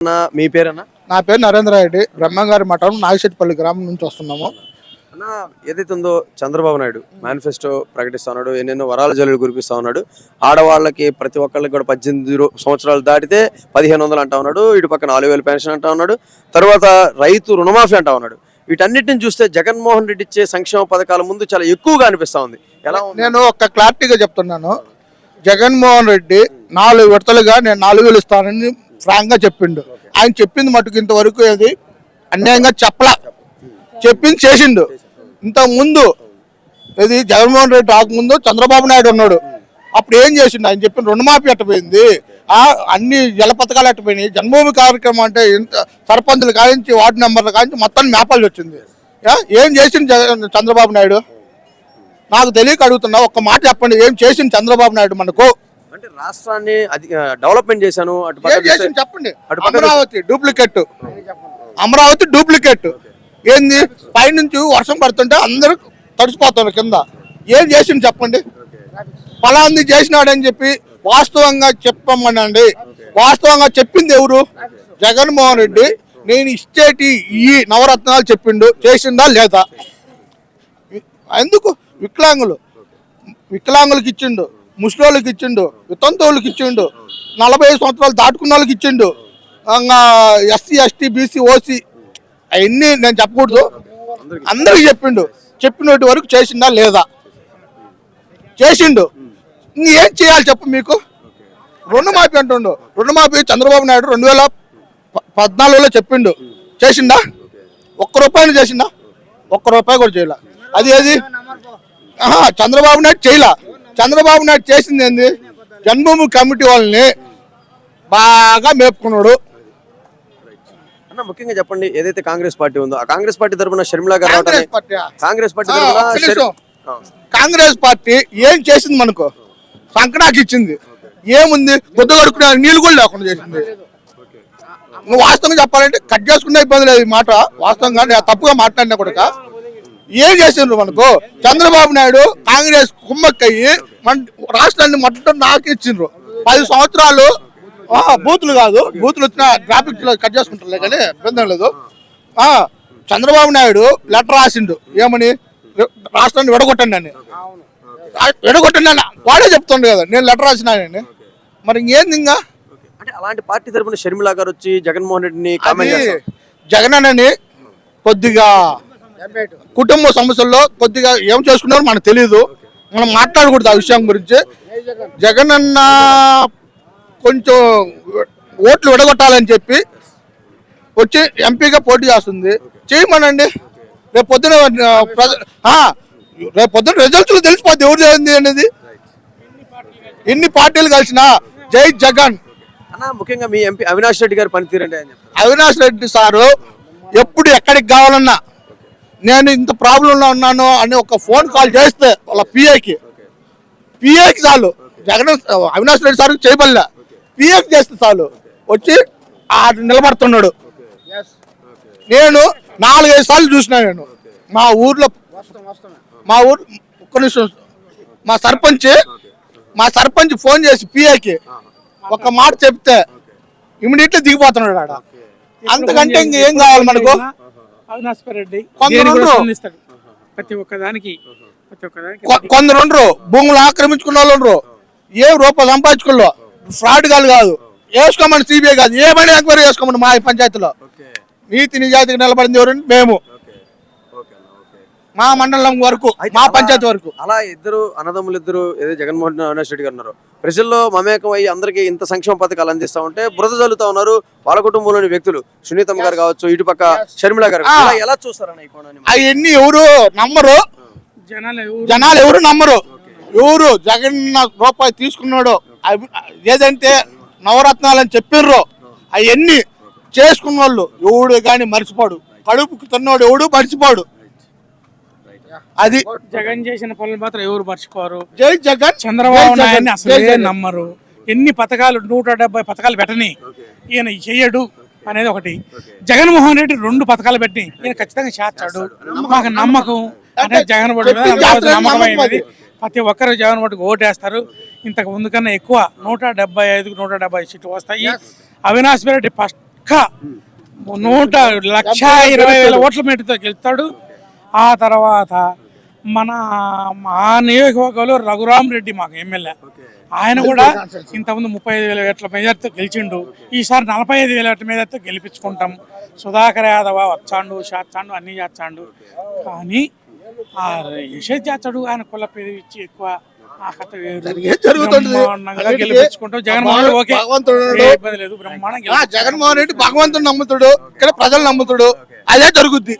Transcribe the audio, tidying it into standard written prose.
మీ పేరన్నా? నా పేరు నరేంద్ర రెడ్డి, బ్రహ్మంగారి మఠం, నాగశెట్టిపల్లి గ్రామం నుంచి వస్తున్నాము. అన్న, ఏదైతే ఉందో చంద్రబాబు నాయుడు మేనిఫెస్టో ప్రకటిస్తా ఉన్నాడు, ఎన్నెన్నో వరాల జల్లులు కురిపిస్తా ఉన్నాడు. ఆడవాళ్ళకి ప్రతి ఒక్కళ్ళకి కూడా 18 సంవత్సరాలు దాటితే 1500 అంటా ఉన్నాడు. ఇటు పక్క 4000 పెన్షన్ అంటా ఉన్నాడు. తర్వాత రైతు రుణమాఫీ అంటా ఉన్నాడు. వీటన్నిటిని చూస్తే జగన్మోహన్ రెడ్డి ఇచ్చే సంక్షేమ పథకాల ముందు చాలా ఎక్కువగా అనిపిస్తా ఉంది. ఎలా ఉంది? నేను ఒక క్లారిటీగా చెప్తున్నాను. జగన్మోహన్ రెడ్డి 4 విడతలుగా నేను 4000 ఇస్తానని ఫ్రాంక్ గా చెప్పిండు. ఆయన చెప్పింది మటుకు ఇంతవరకు అది అన్యాయంగా చెప్పింది చేసిండు. ఇంత ముందు ఇది జగన్మోహన్ రెడ్డి రాకముందు చంద్రబాబు నాయుడు ఉన్నాడు. అప్పుడు ఏం చేసిండు? ఆయన చెప్పిన రుణమాఫీ ఎట్టపోయింది, అన్ని జల పథకాలు ఎట్టపోయినాయి, జన్మభూమి కార్యక్రమం అంటే ఇంత సర్పంచులు కానించి వార్డు మెంబర్లు కానించి మొత్తం మేపాల్సి వచ్చింది. ఏం చేసింది చంద్రబాబు నాయుడు? నాకు తెలియక అడుగుతున్నా, ఒక్క మాట చెప్పండి, ఏం చేసింది చంద్రబాబు నాయుడు మనకు? అంటే రాష్ట్రాన్ని డెవలప్మెంట్ చేశాను చెప్పండి. అమరావతి డూప్లికేట్ ఏంది? పైనుంచి వర్షం పడుతుంటే అందరూ తడిసిపోతున్నారు కింద. ఏం చేసిండు చెప్పండి? ఫలాంది చేసినాడని చెప్పి వాస్తవంగా చెప్పమనండి. వాస్తవంగా చెప్పింది ఎవరు? జగన్మోహన్ రెడ్డి. నేను ఇచ్చేటి ఈ నవరత్నాలు చెప్పిండు, చేసిందా లేదా? ఎందుకు వికలాంగులకి ఇచ్చిండు, ముస్లింలకు ఇచ్చిండు, వితంతువులకు ఇచ్చిండు, 40 సంవత్సరాలు దాటుకున్న వాళ్ళకి ఇచ్చిండు, ఎస్సీ ఎస్టీ బీసీ ఓసీ అవన్నీ నేను చెప్పకూడదు, అందరికి చెప్పిండు. చెప్పినటి వరకు చేసిందా లేదా? చేసిండు. ఇంకేం చేయాలి చెప్పు మీకు? రుణమాఫీ అంటుండు. రుణమాఫీ చంద్రబాబు నాయుడు 2014లో చెప్పిండు, చేసిందా? ఒక్క రూపాయలు చేసిందా? ఒక్క రూపాయి కూడా చేయాల. అది చంద్రబాబు నాయుడు చేయలా. చంద్రబాబు నాయుడు చేసింది ఏంది? జన్మభూమి కమిటీ వాళ్ళని బాగా మేపుకున్నాడు. అన్న, ముఖ్యంగా చెప్పండి, ఏదైతే కాంగ్రెస్ పార్టీ ఉందో ఆ కాంగ్రెస్ పార్టీ తరఫున షర్మిల గారు కాంగ్రెస్ పార్టీ ఏం చేసింది మనకు? సంకటాకి ఇచ్చింది. ఏముంది? గుద్ద కడుక్కునే నీళ్ళు కూడా లేకుండా చేసింది. నువ్వు వాస్తవంగా చెప్పాలంటే కట్ చేసుకునే ఇబ్బంది లేదు. ఈ మాట వాస్తవంగా నేను తప్పుగా మాట్లాడినా కూడా ఏం చేసిండ్రు మనకు? చంద్రబాబు నాయుడు కాంగ్రెస్ కుమ్మక్కయ్యి మన రాష్ట్రాన్ని మొత్తం నాకు ఇచ్చిండ్రు. 10 సంవత్సరాలు బూతులు కాదు, బూతులు వచ్చిన గ్రాఫిక్స్ కట్ చేసుకుంటారులే కానీ ఇబ్బంది లేదు. చంద్రబాబు నాయుడు లెటర్ రాసిండు, ఏమని? రాష్ట్రాన్ని విడగొట్టండి అని. విడగొట్టండి అని వాడే చెప్తుండే కదా, నేను లెటర్ రాసినానని. మరి ఇంకేంది? ఇంకా అంటే అలాంటి పార్టీ తరఫున షర్మిల గారు వచ్చి జగన్మోహన్ రెడ్డిని జగన్ అని కొద్దిగా కుటుంబ సమస్యల్లో కొద్దిగా ఏం చేసుకున్నారో మనకు తెలియదు. మనం మాట్లాడకూడదు ఆ విషయం గురించి. జగన్ అన్న కొంచెం ఓట్లు విడగొట్టాలని చెప్పి వచ్చి ఎంపీగా పోటీ చేస్తుంది. చేయమనండి. రేపు పొద్దున రిజల్ట్స్ తెలిసిపోద్ది ఎవరు చేయండి అనేది. ఎన్ని పార్టీలు కలిసినా జై జగన్. ముఖ్యంగా మీ ఎంపీ అవినాష్ రెడ్డి గారు పనితీరండి. అవినాష్ రెడ్డి సారు ఎప్పుడు ఎక్కడికి కావాలన్నా, నేను ఇంత ప్రాబ్లంలో ఉన్నాను అని ఒక ఫోన్ కాల్ చేస్తే వాళ్ళ పిఏకి చాలు. జగన్ అవినాష్ రెడ్డి సార్ చేయబల్లా, పిఏకి చేస్తే చాలు వచ్చి నిలబడుతున్నాడు. నేను 4-5 సార్లు చూసినా. నేను మా ఊరు ఒక్క నిమిషం, మా సర్పంచ్ ఫోన్ చేసి పిఏకి ఒక మాట చెప్తే ఇమీడియట్లీ దిగిపోతున్నాడు ఆడ. అంతకంటే ఇంకేం కావాలి మనకు? కొందరు భూములు ఆక్రమించుకున్న వాళ్ళు ఉండరు, ఏ రూపాయలు సంపాదించుకున్న ఫ్రాడ్ కాదు. వేసుకోమని సిబిఐ కాదు, ఏమైనా ఎంక్వైరీ చేసుకోమని మా పంచాయతీలో. నీతి నిజాయితీకి నిలబడింది ఎవరండి? మేము. మా మండలం వరకు, మా పంచాయతీ వరకు. అలా అన్నదమ్ములు ఇద్దరు ఏదో జగన్మోహన్ అవినాష్ రెడ్డి గారు ఉన్నారు, ప్రజల్లో మమేకం అయ్యి అందరికీ ఇంత సంక్షేమ పథకాలు అందిస్తా ఉంటే బురద చల్లుతా ఉన్నారు వాళ్ళ కుటుంబంలోని వ్యక్తులు. సునీతమ్మ గారు కావచ్చు, ఇటు పక్క షర్మిల గారు. ఎలా చూస్తారన్న అవన్నీ ఎవరు నమ్మరు, జనాలు ఎవరు నమ్మరు. ఎవరు జగన్ రూపాయి తీసుకున్నాడు ఏదంటే నవరత్నాలని చెప్పిర్రు అవన్నీ చేసుకున్న వాళ్ళు ఎవడు కానీ మర్చిపోడు. కడుపుకు తిన్నవాడు ఎవడు మర్చిపోడు. అది జగన్ చేసిన పనులు మాత్రం ఎవరు మర్చిపోరు. జై జగన్. చంద్రబాబు నాయుడిని అసలే నమ్మరు. ఎన్ని పథకాలు 170 పథకాలు పెట్టని ఈయన చెయ్యడు అనేది ఒకటి. జగన్మోహన్ రెడ్డి 2 పథకాలు పెట్టి ఈయన ఖచ్చితంగా చేస్తాడు మాకు నమ్మకం. అంటే జగన్ నమ్మకమైనది. ప్రతి ఒక్కరు జగన్ ఓటుకు ఓటేస్తారు. ఇంతకు ముందు కన్నా ఎక్కువ 175 170 సీట్లు వస్తాయి. అవినాష్ రెడ్డి పక్క 1,20,000 ఓట్ల మేటతో గెలుస్తాడు. ఆ తర్వాత మన మా నియోజకవర్గంలో రఘురామ్ రెడ్డి మాకు ఎమ్మెల్యే, ఆయన కూడా ఇంతకుముందు 35,000 ఓట్ల మెజార్టీతో గెలిచిండు. ఈసారి 45,000 ఓట్ల మెజార్టీతో గెలిపించుకుంటాం. సుధాకర్ యాదవ్ వచ్చాండు, చేస్తాడు, అన్నీ చేస్తాడు. కానీ ఆ యశోద్ చేస్తాడు, ఆయన కుల పేరు ఇచ్చి ఎక్కువ ఆ కథ వేరు. బ్రహ్మాండంగా గెలిపించుకుంటాం. జగన్మోహన్ రెడ్డి ఓకే, ఏ ఇబ్బంది లేదు, బ్రహ్మాండంగా జగన్మోహన్ రెడ్డి భగవంతుడు నమ్ముతాడు, ఇక్కడ ప్రజలు నమ్ముతాడు, అదే జరుగుద్ది.